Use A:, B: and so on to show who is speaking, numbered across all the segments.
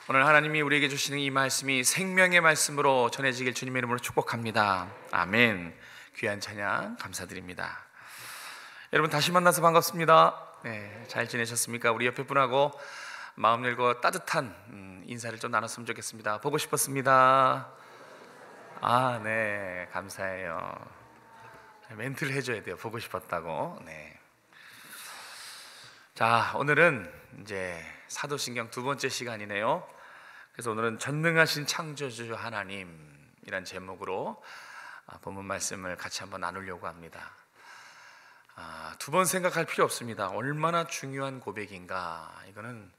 A: 오늘 하나님이 우리에게 주시는 이 말씀이 생명의 말씀으로 전해지길 주님의 이름으로 축복합니다. 아멘. 귀한 찬양 감사드립니다. 여러분 다시 만나서 반갑습니다. 잘 지내셨습니까? 우리 옆에 분하고 마음 열고 따뜻한 인사를 좀 나눴으면 좋겠습니다. 보고 싶었습니다. 네, 감사해요. 멘트를 해줘야 돼요. 보고 싶었다고. 네. 자, 오늘은 이제 사도신경 두 번째 시간이네요. 그래서 오늘은 전능하신 창조주 하나님이란 제목으로 본문 말씀을 같이 한번 나누려고 합니다. 두 번 생각할 필요 없습니다. 얼마나 중요한 고백인가. 이거는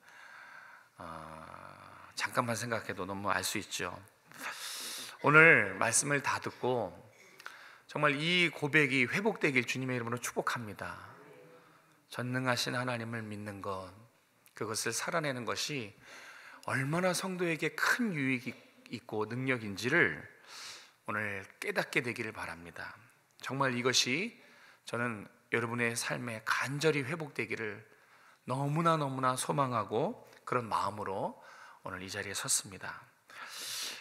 A: 잠깐만 생각해도 너무 알 수 있죠. 오늘 말씀을 다 듣고 정말 이 고백이 회복되길 주님의 이름으로 축복합니다. 전능하신 하나님을 믿는 것, 그것을 살아내는 것이 얼마나 성도에게 큰 유익이 있고 능력인지를 오늘 깨닫게 되기를 바랍니다. 정말 이것이 저는 여러분의 삶에 간절히 회복되기를 너무나 소망하고 그런 마음으로 오늘 이 자리에 섰습니다.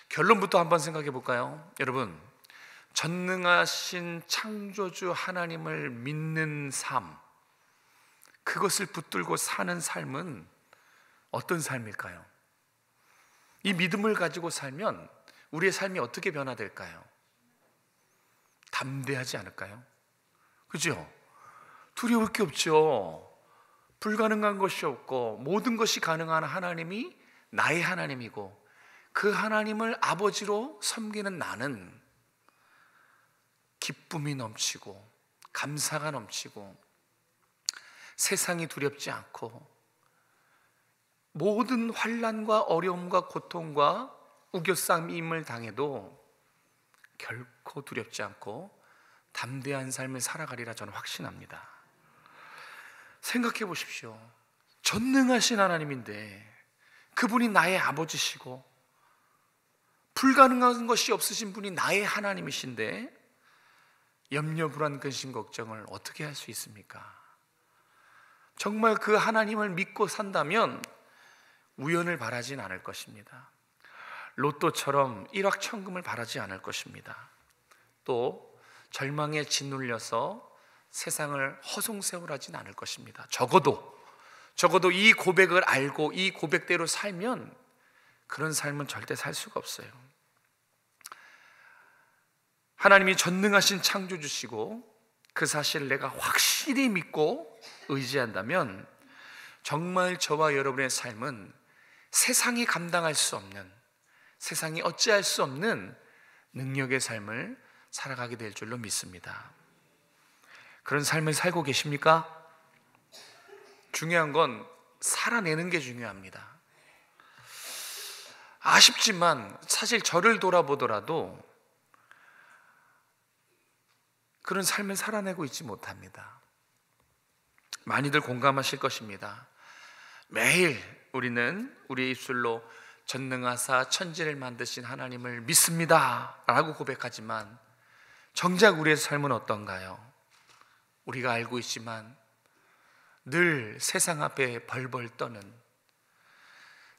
A: 결론부터 한번 생각해 볼까요? 여러분, 전능하신 창조주 하나님을 믿는 삶, 그것을 붙들고 사는 삶은 어떤 삶일까요? 이 믿음을 가지고 살면 우리의 삶이 어떻게 변화될까요? 담대하지 않을까요? 그죠? 두려울 게 없죠. 불가능한 것이 없고 모든 것이 가능한 하나님이 나의 하나님이고 그 하나님을 아버지로 섬기는 나는 기쁨이 넘치고 감사가 넘치고 세상이 두렵지 않고 모든 환난과 어려움과 고통과 우겨싸임을 당해도 결코 두렵지 않고 담대한 삶을 살아가리라 저는 확신합니다. 생각해 보십시오. 전능하신 하나님인데 그분이 나의 아버지시고 불가능한 것이 없으신 분이 나의 하나님이신데 염려, 불안, 근심, 걱정을 어떻게 할 수 있습니까? 정말 그 하나님을 믿고 산다면 우연을 바라진 않을 것입니다. 로또처럼 일확천금을 바라지 않을 것입니다. 또 절망에 짓눌려서 세상을 허송세월하진 않을 것입니다. 적어도 이 고백을 알고 이 고백대로 살면 그런 삶은 절대 살 수가 없어요. 하나님이 전능하신 창조주시고 그 사실을 내가 확실히 믿고 의지한다면 정말 저와 여러분의 삶은 세상이 감당할 수 없는, 세상이 어찌할 수 없는 능력의 삶을 살아가게 될 줄로 믿습니다. 그런 삶을 살고 계십니까? 중요한 건 살아내는 게 중요합니다. 아쉽지만 사실 저를 돌아보더라도 그런 삶을 살아내고 있지 못합니다. 많이들 공감하실 것입니다. 매일 우리는 우리의 입술로 전능하사 천지를 만드신 하나님을 믿습니다 라고 고백하지만 정작 우리의 삶은 어떤가요? 우리가 알고 있지만 늘 세상 앞에 벌벌 떠는,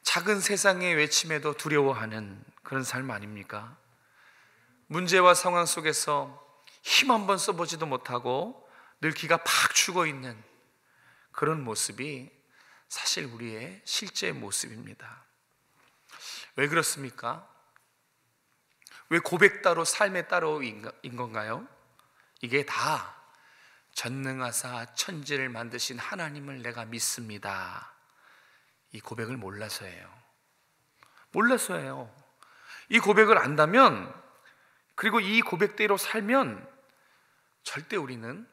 A: 작은 세상의 외침에도 두려워하는 그런 삶 아닙니까? 문제와 상황 속에서 힘 한번 써보지도 못하고 늘 기가 팍 죽어 있는 그런 모습이 사실 우리의 실제 모습입니다. 왜 그렇습니까? 왜 고백 따로 삶의 따로인 건가요? 이게 다 전능하사 천지를 만드신 하나님을 내가 믿습니다, 이 고백을 몰라서예요. 이 고백을 안다면, 그리고 이 고백대로 살면 절대 우리는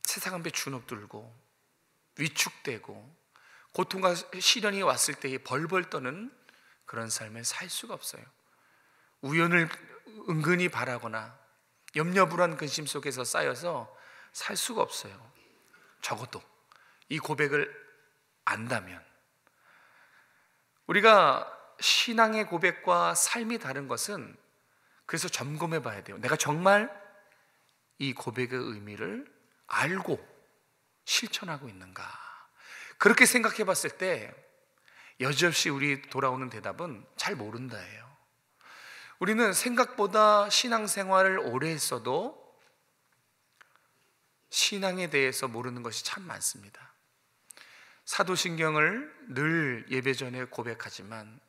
A: 세상 앞에 주눅들고 위축되고 고통과 시련이 왔을 때에 벌벌 떠는 그런 삶을 살 수가 없어요. 우연을 은근히 바라거나 염려, 불안, 근심 속에서 쌓여서 살 수가 없어요. 적어도 이 고백을 안다면. 우리가 신앙의 고백과 삶이 다른 것은 그래서 점검해 봐야 돼요. 내가 정말 이 고백의 의미를 알고 실천하고 있는가. 그렇게 생각해 봤을 때 여지없이 우리 돌아오는 대답은 잘 모른다예요. 우리는 생각보다 신앙생활을 오래 했어도 신앙에 대해서 모르는 것이 참 많습니다. 사도신경을 늘 예배 전에 고백하지만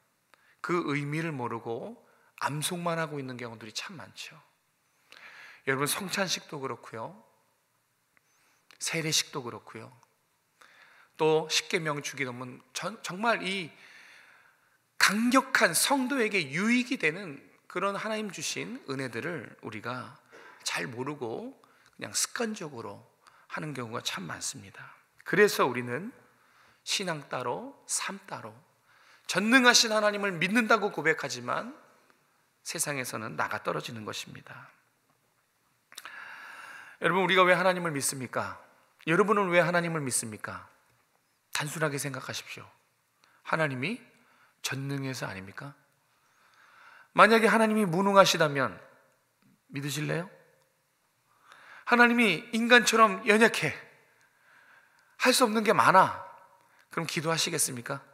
A: 그 의미를 모르고 암송만 하고 있는 경우들이 참 많죠. 여러분, 성찬식도 그렇고요, 세례식도 그렇고요, 또 십계명 주기도문, 정말 이 강력한 성도에게 유익이 되는 그런 하나님 주신 은혜들을 우리가 잘 모르고 그냥 습관적으로 하는 경우가 참 많습니다. 그래서 우리는 신앙 따로 삶 따로 전능하신 하나님을 믿는다고 고백하지만 세상에서는 나가 떨어지는 것입니다. 여러분, 우리가 왜 하나님을 믿습니까? 여러분은 왜 하나님을 믿습니까? 단순하게 생각하십시오. 하나님이 전능해서 아닙니까? 만약에 하나님이 무능하시다면 믿으실래요? 하나님이 인간처럼 연약해, 할 수 없는 게 많아, 그럼 기도하시겠습니까?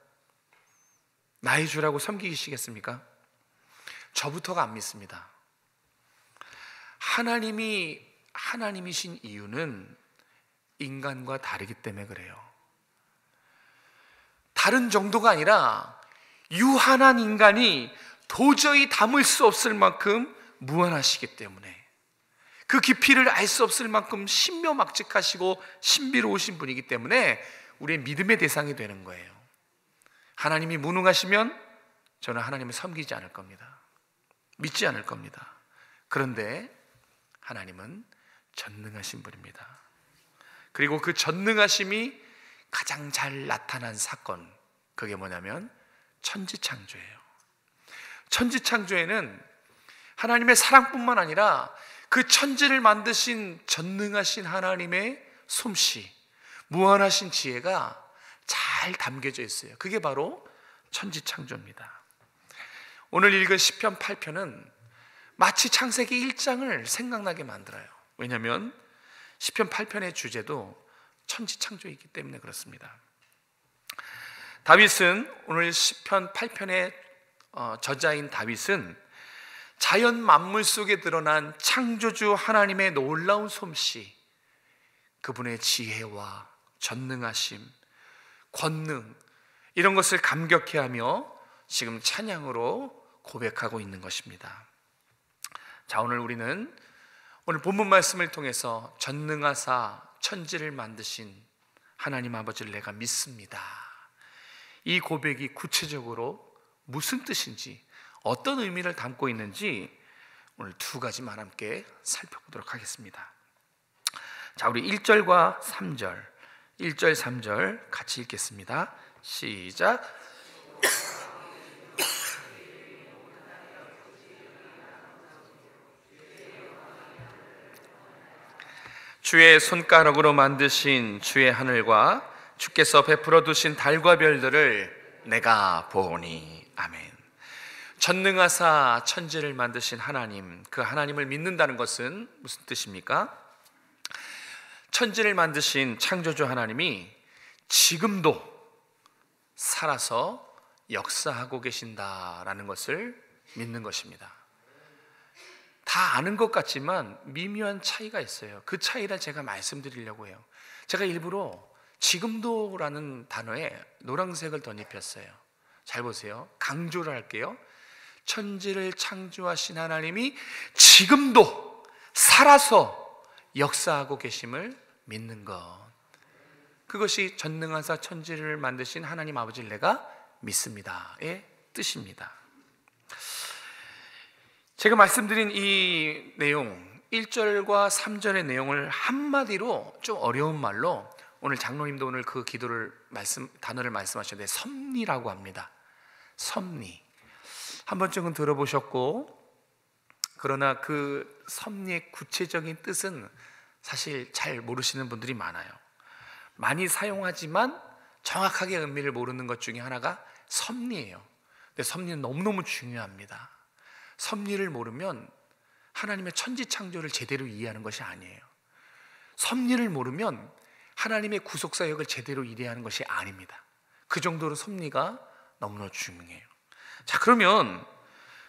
A: 나의 주라고 섬기시겠습니까? 저부터가 안 믿습니다. 하나님이 하나님이신 이유는 인간과 다르기 때문에 그래요. 다른 정도가 아니라 유한한 인간이 도저히 담을 수 없을 만큼 무한하시기 때문에, 그 깊이를 알 수 없을 만큼 신묘막측하시고 신비로우신 분이기 때문에 우리의 믿음의 대상이 되는 거예요. 하나님이 무능하시면 저는 하나님을 섬기지 않을 겁니다. 믿지 않을 겁니다. 그런데 하나님은 전능하신 분입니다. 그리고 그 전능하심이 가장 잘 나타난 사건, 그게 뭐냐면 천지창조예요. 천지창조에는 하나님의 사랑뿐만 아니라 그 천지를 만드신 전능하신 하나님의 솜씨, 무한하신 지혜가 잘 담겨져 있어요. 그게 바로 천지창조입니다. 오늘 읽은 시편 8편은 마치 창세기 1장을 생각나게 만들어요. 왜냐하면 시편 8편의 주제도 천지창조이기 때문에 그렇습니다. 다윗은, 오늘 시편 8편의 저자인 다윗은 자연 만물 속에 드러난 창조주 하나님의 놀라운 솜씨, 그분의 지혜와 전능하심, 권능, 이런 것을 감격해하며 지금 찬양으로 고백하고 있는 것입니다. 자, 오늘 본문 말씀을 통해서 전능하사 천지를 만드신 하나님 아버지를 내가 믿습니다, 이 고백이 구체적으로 무슨 뜻인지, 어떤 의미를 담고 있는지 오늘 두 가지만 함께 살펴보도록 하겠습니다. 자, 우리 1절과 3절, 1절 3절 같이 읽겠습니다. 시작. 주의 손가락으로 만드신 주의 하늘과 주께서 베풀어 두신 달과 별들을 내가 보니. 아멘. 전능하사 천지를 만드신 하나님, 그 하나님을 믿는다는 것은 무슨 뜻입니까? 천지를 만드신 창조주 하나님이 지금도 살아서 역사하고 계신다라는 것을 믿는 것입니다. 다 아는 것 같지만 미묘한 차이가 있어요. 그 차이를 제가 말씀드리려고 해요. 제가 일부러 지금도라는 단어에 노란색을 덧입혔어요. 잘 보세요. 강조를 할게요. 천지를 창조하신 하나님이 지금도 살아서 역사하고 계심을 믿는 것, 그것이 전능하사 천지를 만드신 하나님 아버지를 내가 믿습니다의 뜻입니다. 제가 말씀드린 이 내용, 1절과 3절의 내용을 한마디로, 좀 어려운 말로, 오늘 장로님도 오늘 그 단어를 말씀하셨는데 섭리라고 합니다. 섭리. 한 번쯤은 들어보셨고, 그러나 그 섭리의 구체적인 뜻은 사실 잘 모르시는 분들이 많아요. 많이 사용하지만 정확하게 의미를 모르는 것 중에 하나가 섭리예요. 근데 섭리는 너무너무 중요합니다. 섭리를 모르면 하나님의 천지창조를 제대로 이해하는 것이 아니에요. 섭리를 모르면 하나님의 구속사역을 제대로 이해하는 것이 아닙니다. 그 정도로 섭리가 너무나 중요해요. 자, 그러면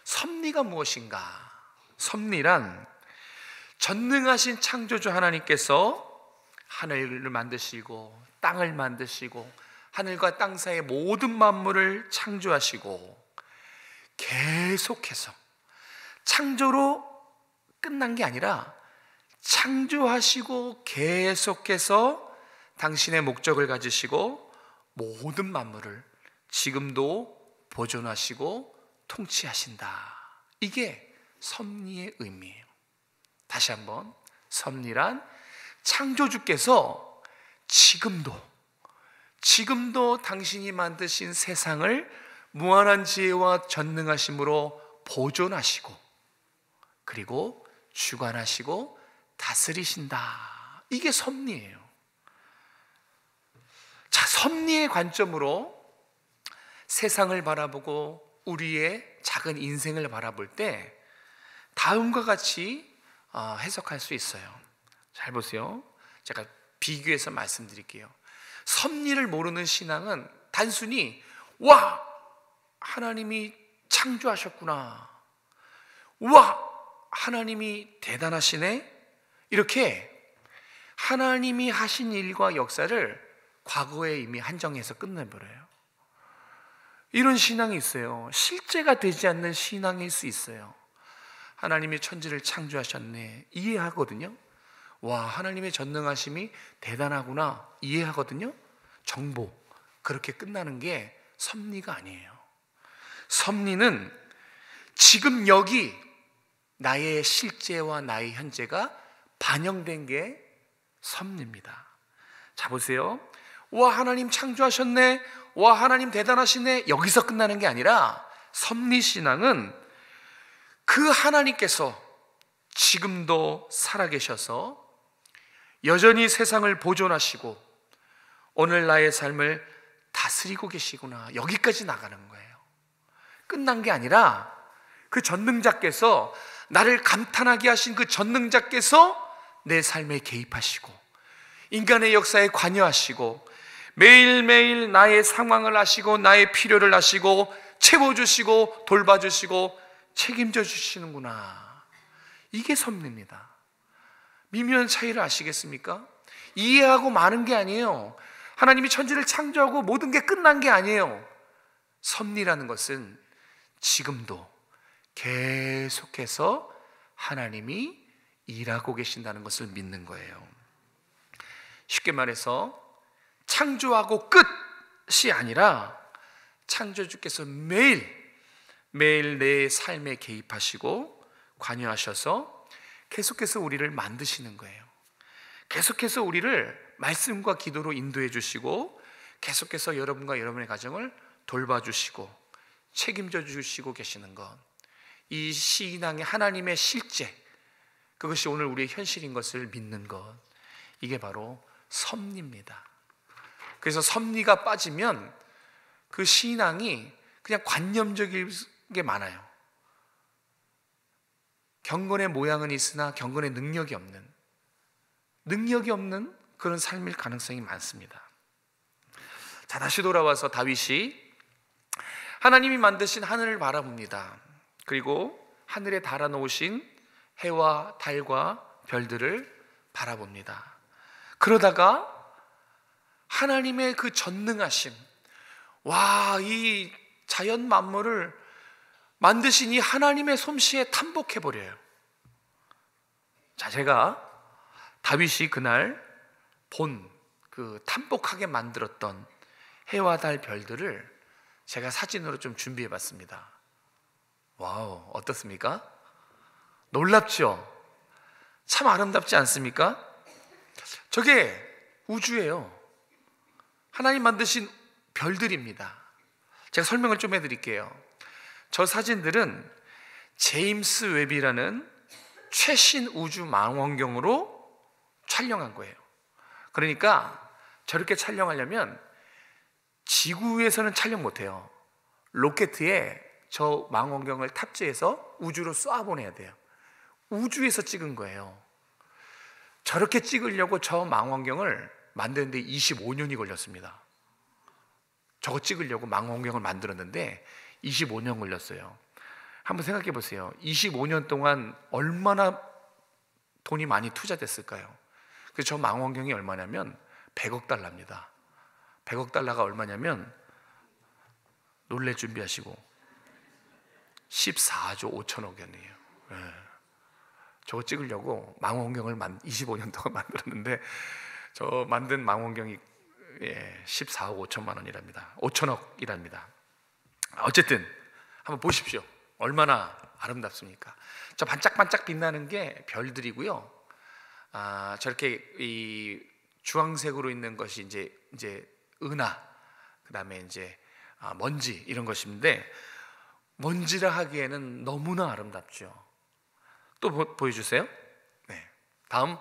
A: 섭리가 무엇인가? 섭리란 전능하신 창조주 하나님께서 하늘을 만드시고 땅을 만드시고 하늘과 땅 사이의 모든 만물을 창조하시고 계속해서 창조로 끝난 게 아니라 창조하시고 계속해서 당신의 목적을 가지시고 모든 만물을 지금도 보존하시고 통치하신다. 이게 섭리의 의미예요. 다시 한번, 섭리란 창조주께서 지금도 당신이 만드신 세상을 무한한 지혜와 전능하심으로 보존하시고 그리고 주관하시고 다스리신다. 이게 섭리예요. 자, 섭리의 관점으로 세상을 바라보고 우리의 작은 인생을 바라볼 때 다음과 같이 해석할 수 있어요. 잘 보세요. 제가 비교해서 말씀드릴게요. 섭리를 모르는 신앙은 단순히 와, 하나님이 창조하셨구나, 와, 하나님이 대단하시네, 이렇게 하나님이 하신 일과 역사를 과거에 이미 한정해서 끝내버려요. 이런 신앙이 있어요. 실제가 되지 않는 신앙일 수 있어요. 하나님이 천지를 창조하셨네, 이해하거든요. 와, 하나님의 전능하심이 대단하구나, 이해하거든요. 정보, 그렇게 끝나는 게 섭리가 아니에요. 섭리는 지금 여기 나의 실제와 나의 현재가 반영된 게 섭리입니다. 자, 보세요. 와, 하나님 창조하셨네, 와, 하나님 대단하시네, 여기서 끝나는 게 아니라 섭리 신앙은 그 하나님께서 지금도 살아계셔서 여전히 세상을 보존하시고 오늘 나의 삶을 다스리고 계시구나, 여기까지 나가는 거예요. 끝난 게 아니라 그 전능자께서, 나를 감탄하게 하신 그 전능자께서 내 삶에 개입하시고 인간의 역사에 관여하시고 매일매일 나의 상황을 아시고 나의 필요를 아시고 채워주시고 돌봐주시고 책임져 주시는구나. 이게 섭리입니다. 미묘한 차이를 아시겠습니까? 이해하고 마는 게 아니에요. 하나님이 천지를 창조하고 모든 게 끝난 게 아니에요. 섭리라는 것은 지금도 계속해서 하나님이 일하고 계신다는 것을 믿는 거예요. 쉽게 말해서 창조하고 끝이 아니라 창조주께서 매일 내 삶에 개입하시고 관여하셔서 계속해서 우리를 만드시는 거예요. 계속해서 우리를 말씀과 기도로 인도해 주시고 계속해서 여러분과 여러분의 가정을 돌봐주시고 책임져 주시고 계시는 것, 이 신앙의 하나님의 실제, 그것이 오늘 우리의 현실인 것을 믿는 것, 이게 바로 섭리입니다. 그래서 섭리가 빠지면 그 신앙이 그냥 관념적인 게 많아요. 경건의 모양은 있으나 경건의 능력이 없는 그런 삶일 가능성이 많습니다. 자, 다시 돌아와서 다윗이 하나님이 만드신 하늘을 바라봅니다. 그리고 하늘에 달아놓으신 해와 달과 별들을 바라봅니다. 그러다가 하나님의 그 전능하심, 와, 이 자연 만물을 만드신 이 하나님의 솜씨에 탐복해버려요. 자, 제가 다윗이 그날 본 그 탐복하게 만들었던 해와 달 별들을 제가 사진으로 좀 준비해봤습니다. 와우, 어떻습니까? 놀랍죠? 참 아름답지 않습니까? 저게 우주예요. 하나님 만드신 별들입니다. 제가 설명을 좀 해드릴게요. 저 사진들은 제임스 웹이라는 최신 우주 망원경으로 촬영한 거예요. 그러니까 저렇게 촬영하려면 지구에서는 촬영 못해요. 로켓에 저 망원경을 탑재해서 우주로 쏴보내야 돼요. 우주에서 찍은 거예요. 저렇게 찍으려고 저 망원경을 만드는데 25년이 걸렸습니다. 저거 찍으려고 망원경을 만들었는데 25년 걸렸어요. 한번 생각해 보세요. 25년 동안 얼마나 돈이 많이 투자됐을까요? 그래서 저 망원경이 얼마냐면 100억 달러입니다. 100억 달러가 얼마냐면, 놀랄 준비하시고, 14조 5천억 원이에요. 저거 찍으려고 망원경을 25년 동안 만들었는데, 저 만든 망원경이 14억 5천만 원이랍니다. 5천억이랍니다. 어쨌든 한번 보십시오. 얼마나 아름답습니까? 저 반짝반짝 빛나는 게 별들이고요. 저렇게 이 주황색으로 있는 것이 이제 은하, 그다음에 이제 먼지, 이런 것인데, 먼지라 하기에는 너무나 아름답죠. 또 보여주세요. 네, 다음.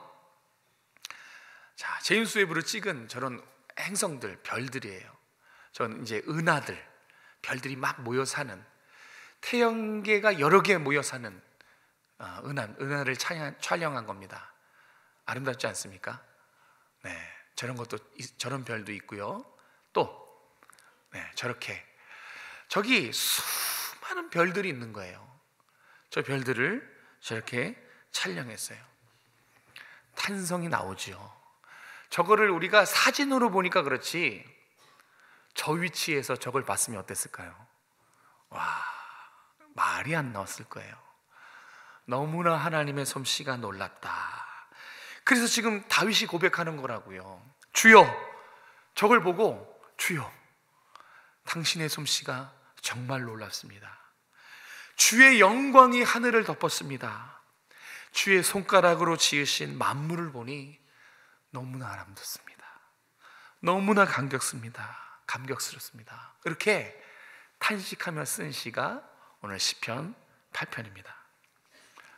A: 자, 제임스 웨브로 찍은 저런 행성들, 별들이에요. 저는 이제 은하들, 별들이 막 모여 사는, 태양계가 여러 개 모여 사는 은하를 촬영한 겁니다. 아름답지 않습니까? 네, 저런 별도 있고요. 또 저렇게 저기 수많은 별들이 있는 거예요. 저 별들을 저렇게 촬영했어요. 탄성이 나오죠. 저거를 우리가 사진으로 보니까 그렇지, 저 위치에서 저걸 봤으면 어땠을까요? 와, 말이 안 나왔을 거예요. 너무나 하나님의 솜씨가 놀랍다. 그래서 지금 다윗이 고백하는 거라고요. 주여, 저걸 보고, 주여, 당신의 솜씨가 정말 놀랍습니다. 주의 영광이 하늘을 덮었습니다. 주의 손가락으로 지으신 만물을 보니 너무나 아름답습니다. 너무나 감격스럽습니다. 이렇게 탄식하며 쓴 시가 오늘 시편 8편입니다.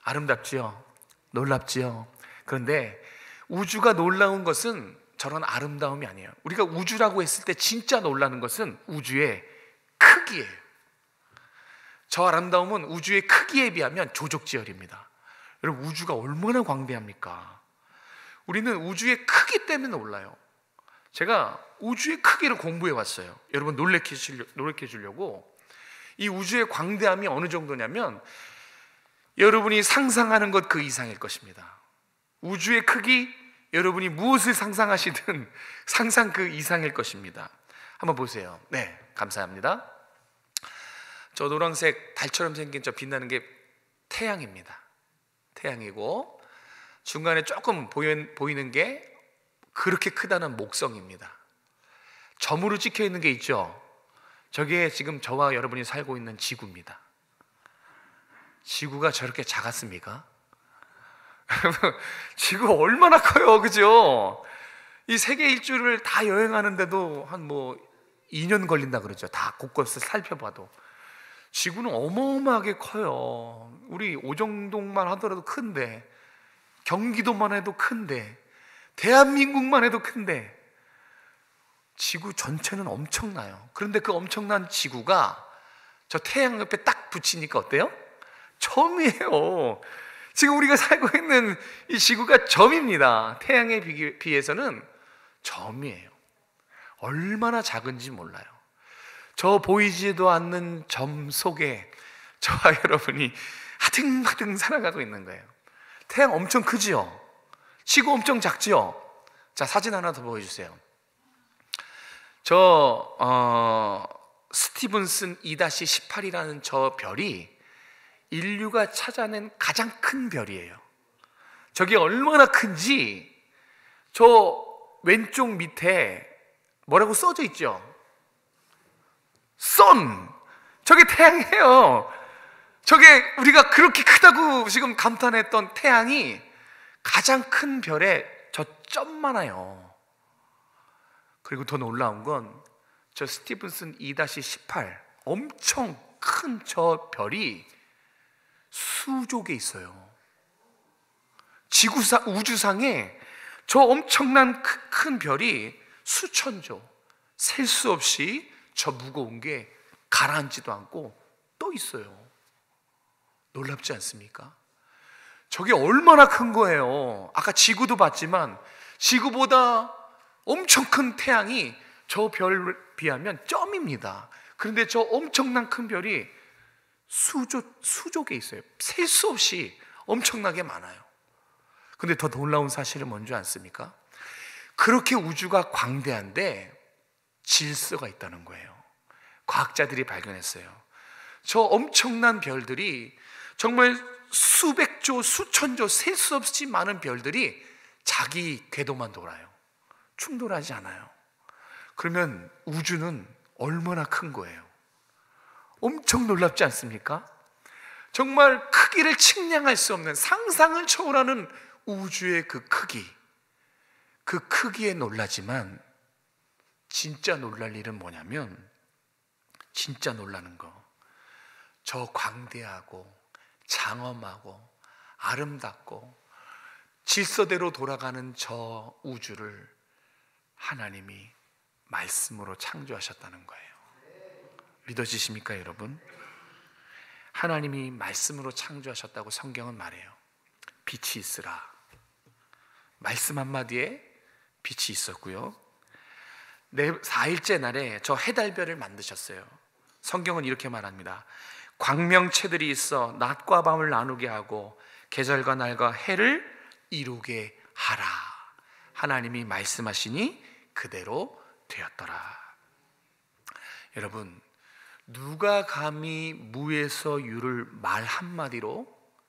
A: 아름답지요? 놀랍지요? 그런데 우주가 놀라운 것은 저런 아름다움이 아니에요. 우리가 우주라고 했을 때 진짜 놀라는 것은 우주의 크기예요. 저 아름다움은 우주의 크기에 비하면 조족지혈입니다. 여러분, 우주가 얼마나 광대합니까? 우리는 우주의 크기 때문에 놀라요. 제가 우주의 크기를 공부해 왔어요. 여러분 놀래켜 주려고. 이 우주의 광대함이 어느 정도냐면 여러분이 상상하는 것 그 이상일 것입니다. 우주의 크기, 여러분이 무엇을 상상하시든 상상 그 이상일 것입니다. 한번 보세요. 네, 감사합니다. 저 노란색 달처럼 생긴 저 빛나는 게 태양입니다. 태양이고, 중간에 조금 보이는 게 그렇게 크다는 목성입니다. 점으로 찍혀 있는 게 있죠. 저게 지금 저와 여러분이 살고 있는 지구입니다. 지구가 저렇게 작았습니까? 지구 얼마나 커요, 그죠? 이 세계 일주를 다 여행하는데도 한 2년 걸린다 그러죠. 다 곳곳을 살펴봐도. 지구는 어마어마하게 커요. 우리 오정동만 하더라도 큰데, 경기도만 해도 큰데, 대한민국만 해도 큰데, 지구 전체는 엄청나요. 그런데 그 엄청난 지구가 저 태양 옆에 딱 붙이니까 어때요? 점이에요. 지금 우리가 살고 있는 이 지구가 점입니다. 태양에 비해서는 점이에요. 얼마나 작은지 몰라요. 저 보이지도 않는 점 속에 저와 여러분이 하등하등 살아가고 있는 거예요. 태양 엄청 크지요? 지구 엄청 작지요? 자, 사진 하나 더 보여주세요. 스티븐슨 2-18이라는 저 별이 인류가 찾아낸 가장 큰 별이에요. 저게 얼마나 큰지 저 왼쪽 밑에 뭐라고 써져 있죠? 선! 저게 태양이에요. 저게 우리가 그렇게 크다고 지금 감탄했던 태양이 가장 큰 별에 저 점많아요. 그리고 더 놀라운 건 저 스티븐슨 2-18 엄청 큰 저 별이 수족에 있어요. 우주상에 저 엄청난 큰 별이 수천 조, 셀 수 없이 저 무거운 게 가라앉지도 않고 또 있어요. 놀랍지 않습니까? 저게 얼마나 큰 거예요. 아까 지구도 봤지만 지구보다 엄청 큰 태양이 저 별 비하면 점입니다. 그런데 저 엄청난 큰 별이 수족에 있어요. 셀 수 없이 엄청나게 많아요. 근데 더 놀라운 사실은 뭔지 아십니까? 그렇게 우주가 광대한데 질서가 있다는 거예요. 과학자들이 발견했어요. 저 엄청난 별들이, 정말 수백조, 수천조, 셀 수 없이 많은 별들이 자기 궤도만 돌아요. 충돌하지 않아요. 그러면 우주는 얼마나 큰 거예요? 엄청 놀랍지 않습니까? 정말 크기를 측량할 수 없는, 상상을 초월하는 우주의 그 크기에 놀라지만, 진짜 놀랄 일은 뭐냐면, 진짜 놀라는 거, 저 광대하고 장엄하고 아름답고 질서대로 돌아가는 저 우주를 하나님이 말씀으로 창조하셨다는 거예요. 믿어지십니까, 여러분? 하나님이 말씀으로 창조하셨다고 성경은 말해요. 빛이 있으라. 말씀 한마디에 빛이 있었고요. 4일째 날에 저 해달별을 만드셨어요. 성경은 이렇게 말합니다. 광명체들이 있어 낮과 밤을 나누게 하고 계절과 날과 해를 이루게 하라. 하나님이 말씀하시니 그대로 되었더라. 여러분, 누가 감히 무에서 유를 말 한마디로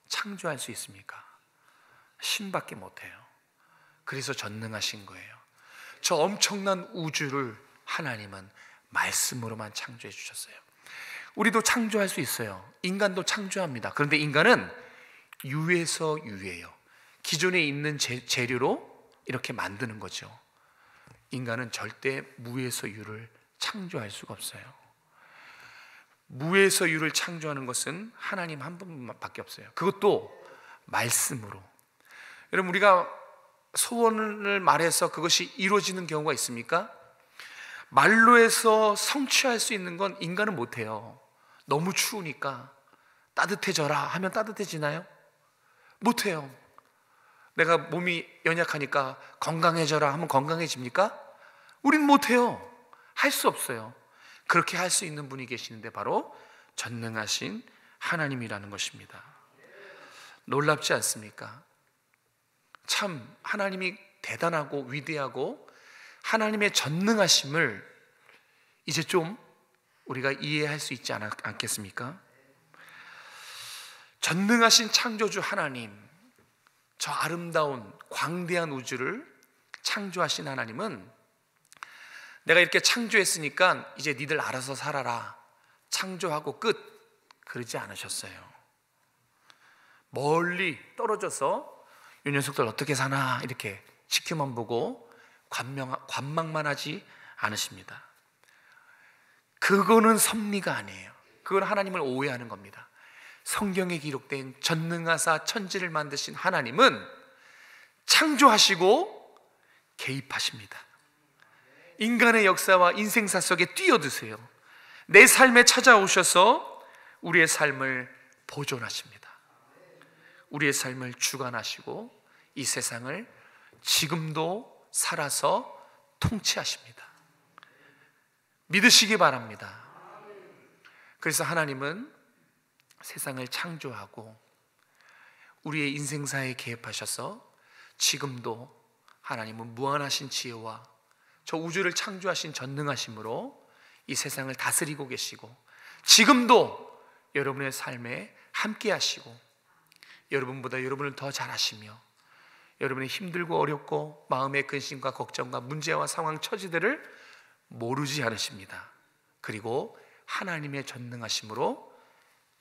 A: 창조할 수 있습니까? 신밖에 못해요. 그래서 전능하신 거예요. 저 엄청난 우주를 하나님은 말씀으로만 창조해 주셨어요. 우리도 창조할 수 있어요. 인간도 창조합니다. 그런데 인간은 유에서 유예요. 기존에 있는 재료로 이렇게 만드는 거죠. 인간은 절대 무에서 유를 창조할 수가 없어요. 무에서 유를 창조하는 것은 하나님 한 분밖에 없어요. 그것도 말씀으로. 여러분, 우리가 소원을 말해서 그것이 이루어지는 경우가 있습니까? 말로 해서 성취할 수 있는 건 인간은 못해요. 너무 추우니까 따뜻해져라 하면 따뜻해지나요? 못해요. 내가 몸이 연약하니까 건강해져라 하면 건강해집니까? 우린 못해요. 할 수 없어요. 그렇게 할 수 있는 분이 계시는데 바로 전능하신 하나님이라는 것입니다. 놀랍지 않습니까? 참 하나님이 대단하고 위대하고 하나님의 전능하심을 이제 좀 우리가 이해할 수 있지 않겠습니까? 전능하신 창조주 하나님, 저 아름다운 광대한 우주를 창조하신 하나님은 내가 이렇게 창조했으니까 이제 니들 알아서 살아라, 창조하고 끝, 그러지 않으셨어요. 멀리 떨어져서 이 녀석들 어떻게 사나 이렇게 지켜만 보고 관망만 하지 않으십니다. 그거는 섭리가 아니에요. 그건 하나님을 오해하는 겁니다. 성경에 기록된 전능하사 천지를 만드신 하나님은 창조하시고 개입하십니다. 인간의 역사와 인생사 속에 뛰어드세요. 내 삶에 찾아오셔서 우리의 삶을 보존하십니다. 우리의 삶을 주관하시고 이 세상을 지금도 살아서 통치하십니다. 믿으시기 바랍니다. 그래서 하나님은 세상을 창조하고 우리의 인생사에 개입하셔서 지금도 하나님은 무한하신 지혜와 저 우주를 창조하신 전능하심으로 이 세상을 다스리고 계시고 지금도 여러분의 삶에 함께 하시고 여러분보다 여러분을 더 잘 아시며 여러분의 힘들고 어렵고 마음의 근심과 걱정과 문제와 상황 처지들을 모르지 않으십니다. 그리고 하나님의 전능하심으로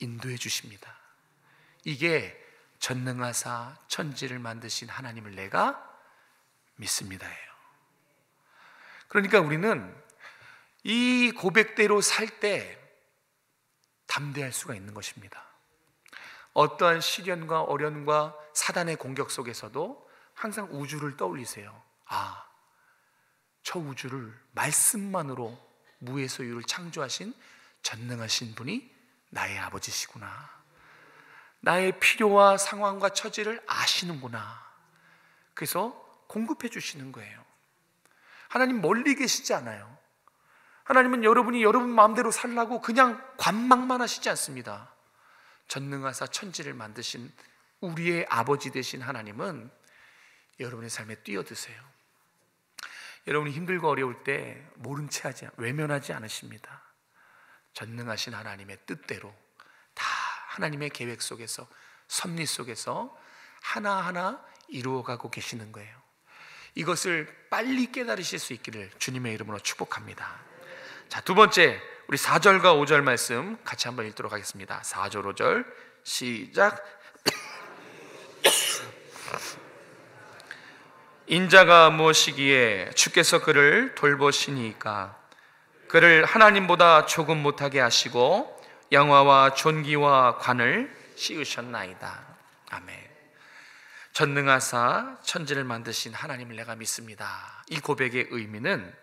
A: 인도해 주십니다. 이게 전능하사 천지를 만드신 하나님을 내가 믿습니다예요. 그러니까 우리는 이 고백대로 살 때 담대할 수가 있는 것입니다. 어떠한 시련과 어려움과 사단의 공격 속에서도 항상 우주를 떠올리세요. 아, 저 우주를 말씀만으로 무에서 유를 창조하신 전능하신 분이 나의 아버지시구나. 나의 필요와 상황과 처지를 아시는구나. 그래서 공급해 주시는 거예요. 하나님 멀리 계시지 않아요. 하나님은 여러분이 여러분 마음대로 살라고 그냥 관망만 하시지 않습니다. 전능하사 천지를 만드신 우리의 아버지 되신 하나님은 여러분의 삶에 뛰어드세요. 여러분이 힘들고 어려울 때 모른 채 외면하지 않으십니다. 전능하신 하나님의 뜻대로 다 하나님의 계획 속에서, 섭리 속에서 하나하나 이루어가고 계시는 거예요. 이것을 빨리 깨달으실 수 있기를 주님의 이름으로 축복합니다. 자, 두 번째, 우리 4절과 5절 말씀 같이 한번 읽도록 하겠습니다. 4절 5절 시작. 인자가 무엇이기에 주께서 그를 돌보시니까 그를 하나님보다 조금 못하게 하시고 영화와 존귀와 관을 씌우셨나이다. 아멘. 전능하사 천지를 만드신 하나님을 내가 믿습니다. 이 고백의 의미는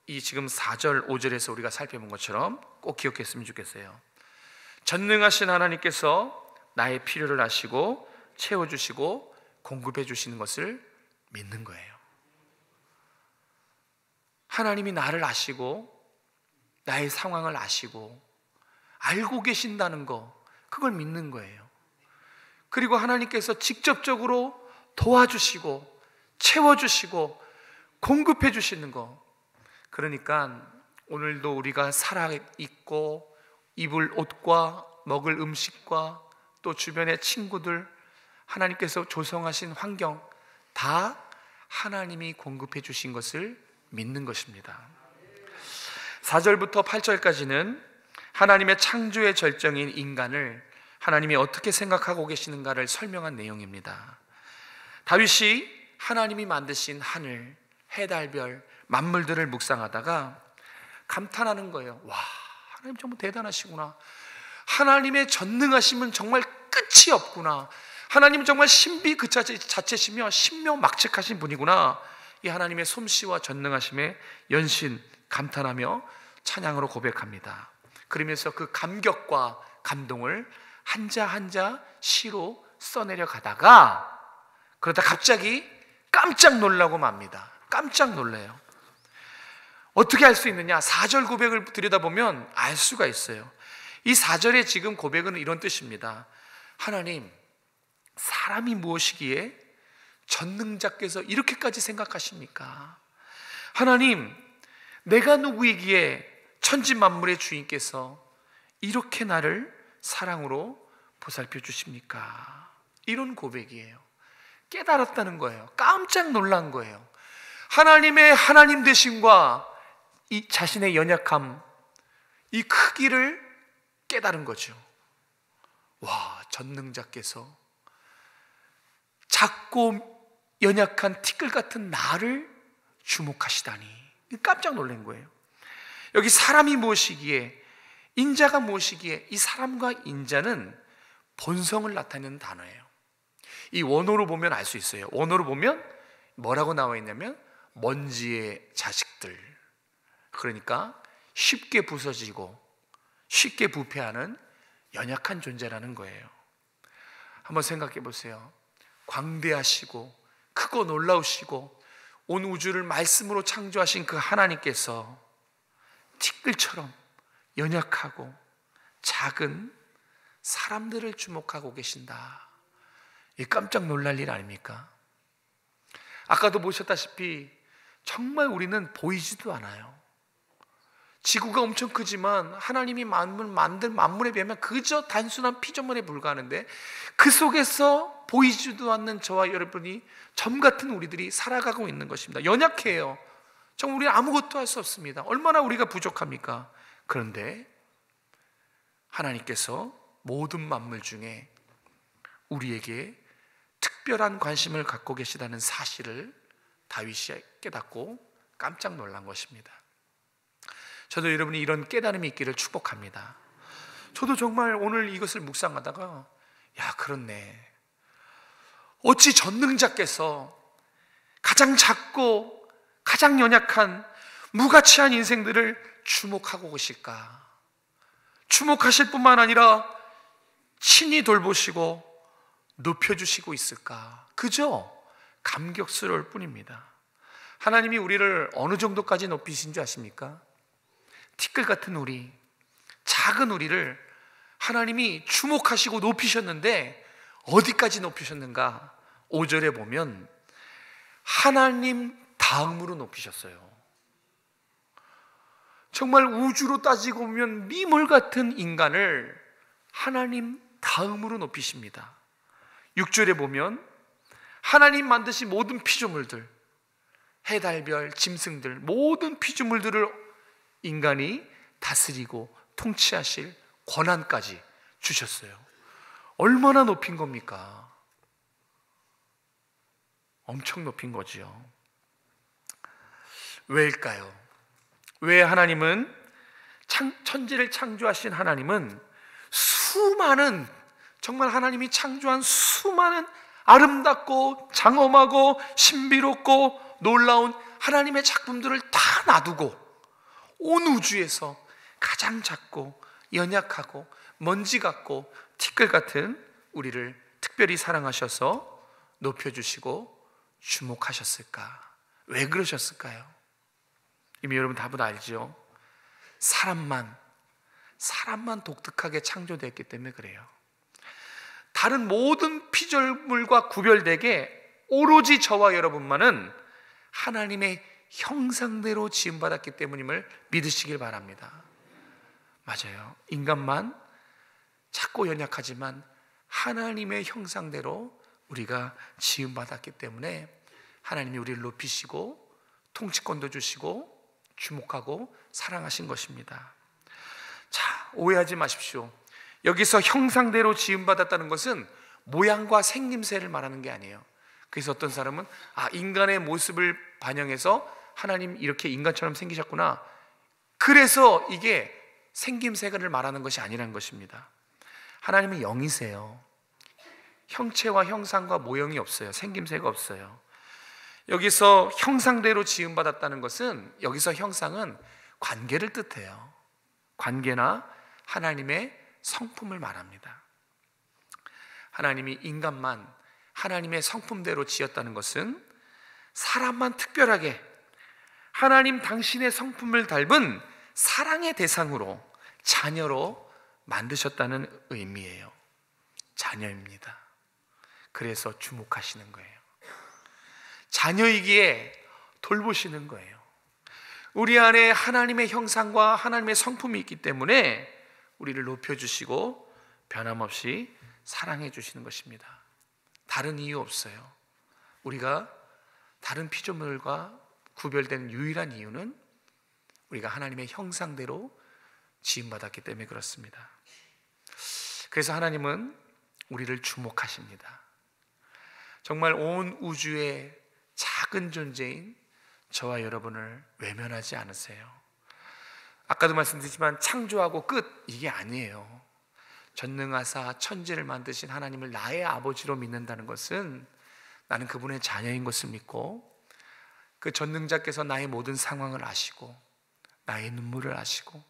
A: 이 지금 4절 5절에서 우리가 살펴본 것처럼 꼭 기억했으면 좋겠어요. 전능하신 하나님께서 나의 필요를 아시고 채워주시고 공급해 주시는 것을 믿는 거예요. 하나님이 나를 아시고 나의 상황을 아시고 알고 계신다는 거, 그걸 믿는 거예요. 그리고 하나님께서 직접적으로 도와주시고 채워주시고 공급해 주시는 거. 그러니까 오늘도 우리가 살아있고 입을 옷과 먹을 음식과 또 주변의 친구들, 하나님께서 조성하신 환경 다 하나님이 공급해 주신 것을 믿는 것입니다. 4절부터 8절까지는 하나님의 창조의 절정인 인간을 하나님이 어떻게 생각하고 계시는가를 설명한 내용입니다. 다윗이 하나님이 만드신 하늘, 해달별, 만물들을 묵상하다가 감탄하는 거예요. 와, 하나님 정말 대단하시구나. 하나님의 전능하심은 정말 끝이 없구나. 하나님은 정말 신비 그 자체시며 신묘막측하신 분이구나. 이 하나님의 솜씨와 전능하심에 연신 감탄하며 찬양으로 고백합니다. 그러면서 그 감격과 감동을 한자 한자 시로 써내려 가다가 그러다 갑자기 깜짝 놀라고 맙니다. 깜짝 놀래요. 어떻게 알 수 있느냐? 4절 고백을 들여다보면 알 수가 있어요. 이 4절의 지금 고백은 이런 뜻입니다. 하나님, 사람이 무엇이기에 전능자께서 이렇게까지 생각하십니까? 하나님, 내가 누구이기에 천지만물의 주인께서 이렇게 나를 사랑으로 보살펴 주십니까? 이런 고백이에요. 깨달았다는 거예요. 깜짝 놀란 거예요. 하나님의 하나님 되심과 이 자신의 연약함, 이 크기를 깨달은 거죠. 와, 전능자께서 작고 연약한 티끌 같은 나를 주목하시다니. 깜짝 놀란 거예요. 여기 사람이 무엇이기에, 인자가 무엇이기에, 이 사람과 인자는 본성을 나타내는 단어예요. 이 원어로 보면 알 수 있어요. 원어로 보면 뭐라고 나와 있냐면 먼지의 자식들. 그러니까 쉽게 부서지고 쉽게 부패하는 연약한 존재라는 거예요. 한번 생각해 보세요. 광대하시고 크고 놀라우시고 온 우주를 말씀으로 창조하신 그 하나님께서 티끌처럼 연약하고 작은 사람들을 주목하고 계신다. 이 깜짝 놀랄 일 아닙니까? 아까도 보셨다시피 정말 우리는 보이지도 않아요. 지구가 엄청 크지만 하나님이 만든 만물에 비하면 그저 단순한 피조물에 불과하는데 그 속에서 보이지도 않는 저와 여러분이 점 같은 우리들이 살아가고 있는 것입니다. 연약해요. 정말 우리는 아무것도 할 수 없습니다. 얼마나 우리가 부족합니까? 그런데 하나님께서 모든 만물 중에 우리에게 특별한 관심을 갖고 계시다는 사실을 다윗이 깨닫고 깜짝 놀란 것입니다. 저도 여러분이 이런 깨달음이 있기를 축복합니다. 저도 정말 오늘 이것을 묵상하다가 야, 그렇네. 어찌 전능자께서 가장 작고 가장 연약한 무가치한 인생들을 주목하고 계실까? 주목하실 뿐만 아니라 친히 돌보시고 높여주시고 있을까? 그저 감격스러울 뿐입니다. 하나님이 우리를 어느 정도까지 높이신 줄 아십니까? 티끌 같은 우리, 작은 우리를 하나님이 주목하시고 높이셨는데 어디까지 높이셨는가? 5절에 보면 하나님 다음으로 높이셨어요. 정말 우주로 따지고 보면 미물 같은 인간을 하나님 다음으로 높이십니다. 6절에 보면 하나님 만드신 모든 피조물들, 해달별, 짐승들, 모든 피조물들을 인간이 다스리고 통치하실 권한까지 주셨어요. 얼마나 높인 겁니까? 엄청 높인 거지요. 왜일까요? 왜 하나님은 천지를 창조하신 하나님은 수많은, 정말 하나님이 창조한 수많은 아름답고 장엄하고 신비롭고 놀라운 하나님의 작품들을 다 놔두고 온 우주에서 가장 작고 연약하고 먼지 같고 티끌 같은 우리를 특별히 사랑하셔서 높여주시고 주목하셨을까? 왜 그러셨을까요? 이미 여러분 답은 알죠? 사람만 독특하게 창조되었기 때문에 그래요. 다른 모든 피조물과 구별되게 오로지 저와 여러분만은 하나님의 형상대로 지음받았기 때문임을 믿으시길 바랍니다. 맞아요. 인간만 작고 연약하지만 하나님의 형상대로 우리가 지음받았기 때문에 하나님이 우리를 높이시고 통치권도 주시고 주목하고 사랑하신 것입니다. 자, 오해하지 마십시오. 여기서 형상대로 지음받았다는 것은 모양과 생김새를 말하는 게 아니에요. 그래서 어떤 사람은 인간의 모습을 반영해서 하나님 이렇게 인간처럼 생기셨구나, 그래서 이게 생김새를 말하는 것이 아니라는 것입니다. 하나님은 영이세요. 형체와 형상과 모형이 없어요. 생김새가 없어요. 여기서 형상대로 지음받았다는 것은, 여기서 형상은 관계를 뜻해요. 관계나 하나님의 성품을 말합니다. 하나님이 인간만 하나님의 성품대로 지었다는 것은 사람만 특별하게 하나님 당신의 성품을 닮은 사랑의 대상으로, 자녀로 만드셨다는 의미예요. 자녀입니다. 그래서 주목하시는 거예요. 자녀이기에 돌보시는 거예요. 우리 안에 하나님의 형상과 하나님의 성품이 있기 때문에 우리를 높여주시고 변함없이 사랑해 주시는 것입니다. 다른 이유 없어요. 우리가 다른 피조물과 구별된 유일한 이유는 우리가 하나님의 형상대로 지음받았기 때문에 그렇습니다. 그래서 하나님은 우리를 주목하십니다. 정말 온 우주의 작은 존재인 저와 여러분을 외면하지 않으세요. 아까도 말씀드렸지만 창조하고 끝, 이게 아니에요. 전능하사 천지를 만드신 하나님을 나의 아버지로 믿는다는 것은 나는 그분의 자녀인 것을 믿고 그 전능자께서 나의 모든 상황을 아시고 나의 눈물을 아시고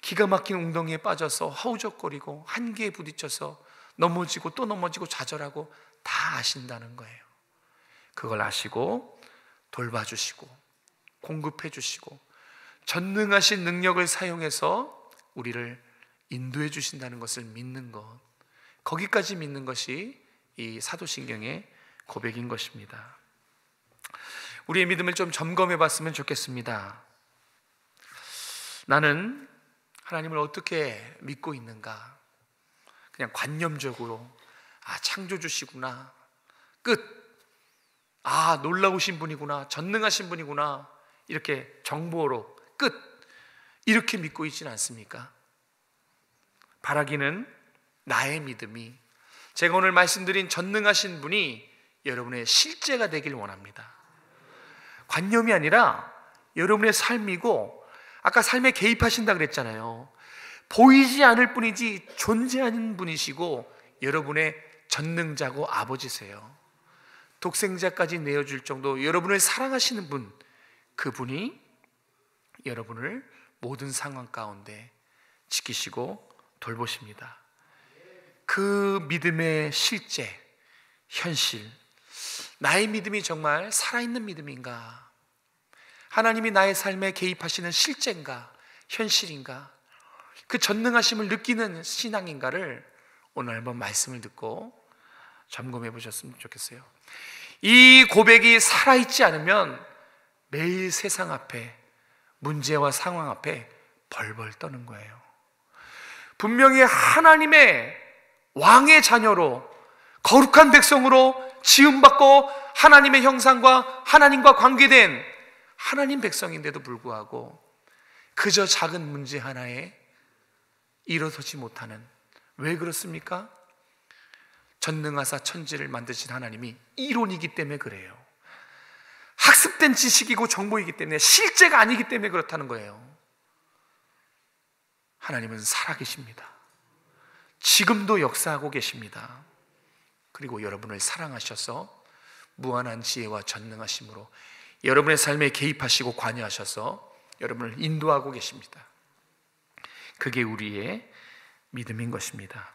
A: 기가 막힌 웅덩이에 빠져서 허우적거리고 한계에 부딪혀서 넘어지고 또 넘어지고 좌절하고 다 아신다는 거예요. 그걸 아시고 돌봐주시고 공급해주시고 전능하신 능력을 사용해서 우리를 인도해 주신다는 것을 믿는 것, 거기까지 믿는 것이 이 사도신경의 고백인 것입니다. 우리의 믿음을 좀 점검해 봤으면 좋겠습니다. 나는 하나님을 어떻게 믿고 있는가? 그냥 관념적으로 창조주시구나, 끝. 놀라우신 분이구나, 전능하신 분이구나, 이렇게 정보로 끝, 이렇게 믿고 있지는 않습니까? 바라기는 나의 믿음이, 제가 오늘 말씀드린 전능하신 분이 여러분의 실제가 되길 원합니다. 관념이 아니라 여러분의 삶이고, 아까 삶에 개입하신다 그랬잖아요. 보이지 않을 뿐이지 존재하는 분이시고 여러분의 전능자고 아버지세요. 독생자까지 내어줄 정도 여러분을 사랑하시는 분, 그분이 여러분을 모든 상황 가운데 지키시고 돌보십니다. 그 믿음의 실제, 현실, 나의 믿음이 정말 살아있는 믿음인가? 하나님이 나의 삶에 개입하시는 실제인가, 현실인가, 그 전능하심을 느끼는 신앙인가를 오늘 한번 말씀을 듣고 점검해 보셨으면 좋겠어요. 이 고백이 살아있지 않으면 매일 세상 앞에, 문제와 상황 앞에 벌벌 떠는 거예요. 분명히 하나님의 왕의 자녀로, 거룩한 백성으로 지음받고 하나님의 형상과 하나님과 관계된 하나님 백성인데도 불구하고 그저 작은 문제 하나에 일어서지 못하는, 왜 그렇습니까? 전능하사 천지를 만드신 하나님이 이론이기 때문에 그래요. 학습된 지식이고 정보이기 때문에, 실제가 아니기 때문에 그렇다는 거예요. 하나님은 살아계십니다. 지금도 역사하고 계십니다. 그리고 여러분을 사랑하셔서 무한한 지혜와 전능하심으로 여러분의 삶에 개입하시고 관여하셔서 여러분을 인도하고 계십니다. 그게 우리의 믿음인 것입니다.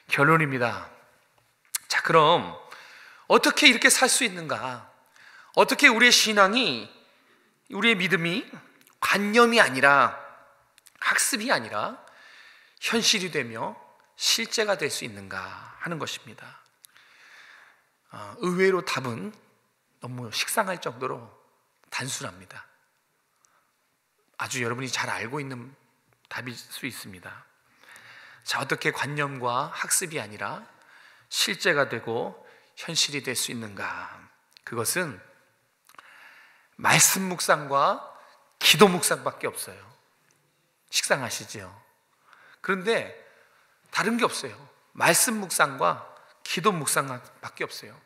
A: 결론입니다. 자, 그럼 어떻게 이렇게 살 수 있는가? 어떻게 우리의 신앙이, 우리의 믿음이 관념이 아니라, 학습이 아니라 현실이 되며 실제가 될 수 있는가 하는 것입니다. 의외로 답은 너무 식상할 정도로 단순합니다. 아주 여러분이 잘 알고 있는 답일 수 있습니다. 자, 어떻게 관념과 학습이 아니라 실제가 되고 현실이 될 수 있는가? 그것은 말씀 묵상과 기도 묵상밖에 없어요. 식상하시죠? 그런데 다른 게 없어요. 말씀 묵상과 기도 묵상밖에 없어요.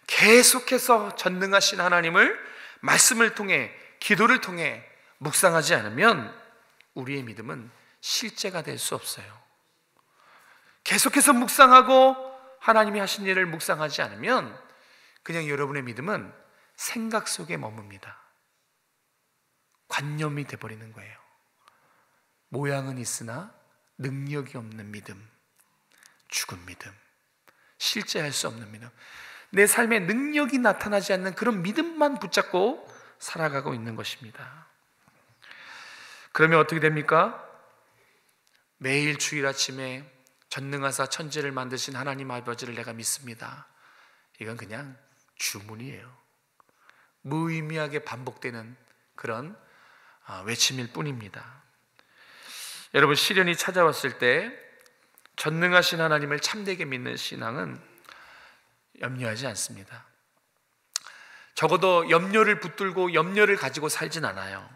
A: 계속해서 전능하신 하나님을 말씀을 통해, 기도를 통해 묵상하지 않으면 우리의 믿음은 실제가 될 수 없어요. 계속해서 묵상하고 하나님이 하신 일을 묵상하지 않으면 그냥 여러분의 믿음은 생각 속에 머뭅니다. 관념이 돼버리는 거예요. 모양은 있으나 능력이 없는 믿음, 죽은 믿음, 실제할 수 없는 믿음, 내 삶에 능력이 나타나지 않는 그런 믿음만 붙잡고 살아가고 있는 것입니다. 그러면 어떻게 됩니까? 매일 주일 아침에 전능하사 천지를 만드신 하나님 아버지를 내가 믿습니다. 이건 그냥 주문이에요. 무의미하게 반복되는 그런 외침일 뿐입니다. 여러분, 시련이 찾아왔을 때 전능하신 하나님을 참되게 믿는 신앙은 염려하지 않습니다. 적어도 염려를 붙들고 염려를 가지고 살진 않아요.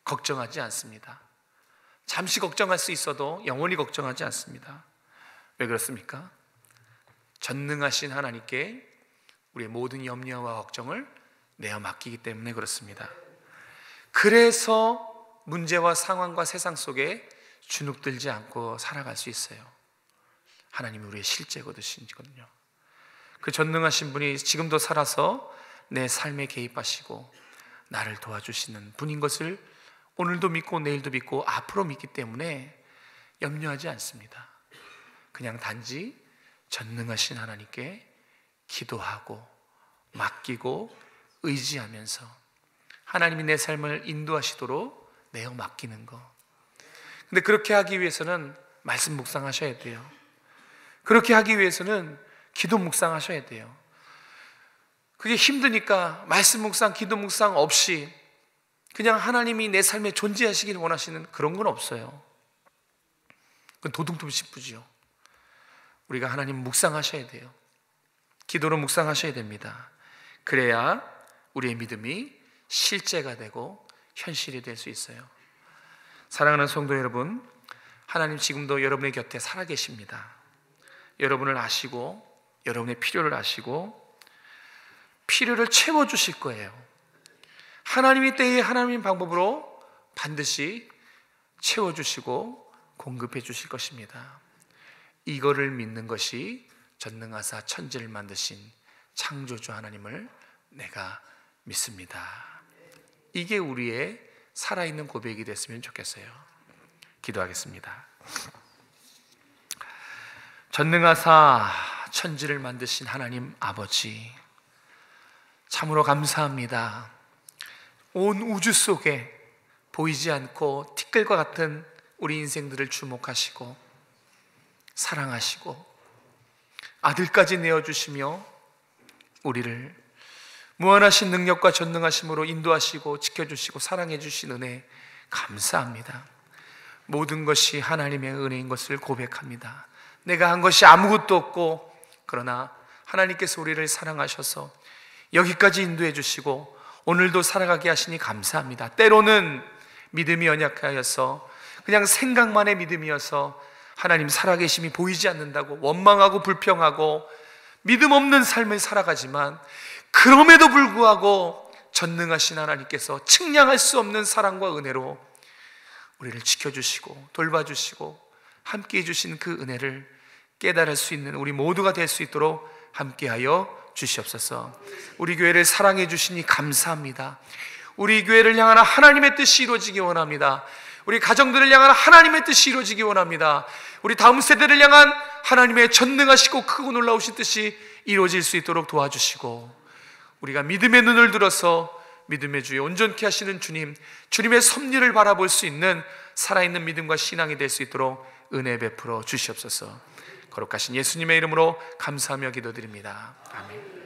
A: 걱정하지 않습니다. 잠시 걱정할 수 있어도 영원히 걱정하지 않습니다. 왜 그렇습니까? 전능하신 하나님께 우리의 모든 염려와 걱정을 내어 맡기기 때문에 그렇습니다. 그래서 문제와 상황과 세상 속에 주눅들지 않고 살아갈 수 있어요. 하나님이 우리의 실제거든요. 그 전능하신 분이 지금도 살아서 내 삶에 개입하시고 나를 도와주시는 분인 것을 오늘도 믿고 내일도 믿고 앞으로 믿기 때문에 염려하지 않습니다. 그냥 단지 전능하신 하나님께 기도하고 맡기고 의지하면서 하나님이 내 삶을 인도하시도록 내어 맡기는 것. 근데 그렇게 하기 위해서는 말씀 묵상하셔야 돼요. 그렇게 하기 위해서는 기도 묵상하셔야 돼요. 그게 힘드니까 말씀 묵상, 기도 묵상 없이 그냥 하나님이 내 삶에 존재하시길 원하시는 그런 건 없어요. 그건 도둑도 싶으지요. 우리가 하나님 묵상하셔야 돼요. 기도로 묵상하셔야 됩니다. 그래야 우리의 믿음이 실제가 되고 현실이 될 수 있어요. 사랑하는 성도 여러분, 하나님 지금도 여러분의 곁에 살아계십니다. 여러분을 아시고 여러분의 필요를 아시고 필요를 채워주실 거예요. 하나님이 때에 하나님의 방법으로 반드시 채워주시고 공급해 주실 것입니다. 이거를 믿는 것이 전능하사 천지를 만드신 창조주 하나님을 내가 믿습니다. 이게 우리의 살아있는 고백이 됐으면 좋겠어요. 기도하겠습니다. 전능하사 천지를 만드신 하나님 아버지, 참으로 감사합니다. 온 우주 속에 보이지 않고 티끌과 같은 우리 인생들을 주목하시고 사랑하시고 아들까지 내어주시며 우리를 무한하신 능력과 전능하심으로 인도하시고 지켜주시고 사랑해 주신 은혜 감사합니다. 모든 것이 하나님의 은혜인 것을 고백합니다. 내가 한 것이 아무것도 없고, 그러나 하나님께서 우리를 사랑하셔서 여기까지 인도해 주시고 오늘도 살아가게 하시니 감사합니다. 때로는 믿음이 연약하여서 그냥 생각만의 믿음이어서 하나님 살아계심이 보이지 않는다고 원망하고 불평하고 믿음 없는 삶을 살아가지만, 그럼에도 불구하고 전능하신 하나님께서 측량할 수 없는 사랑과 은혜로 우리를 지켜주시고 돌봐주시고 함께해 주신 그 은혜를 깨달을 수 있는 우리 모두가 될 수 있도록 함께하여 주시옵소서. 우리 교회를 사랑해 주시니 감사합니다. 우리 교회를 향하는 하나님의 뜻이 이루어지기 원합니다. 우리 가정들을 향한 하나님의 뜻이 이루어지기 원합니다. 우리 다음 세대를 향한 하나님의 전능하시고 크고 놀라우신 뜻이 이루어질 수 있도록 도와주시고, 우리가 믿음의 눈을 들어서 믿음의 주에 온전케 하시는 주님, 주님의 섭리를 바라볼 수 있는 살아있는 믿음과 신앙이 될 수 있도록 은혜 베풀어 주시옵소서. 거룩하신 예수님의 이름으로 감사하며 기도드립니다. 아멘.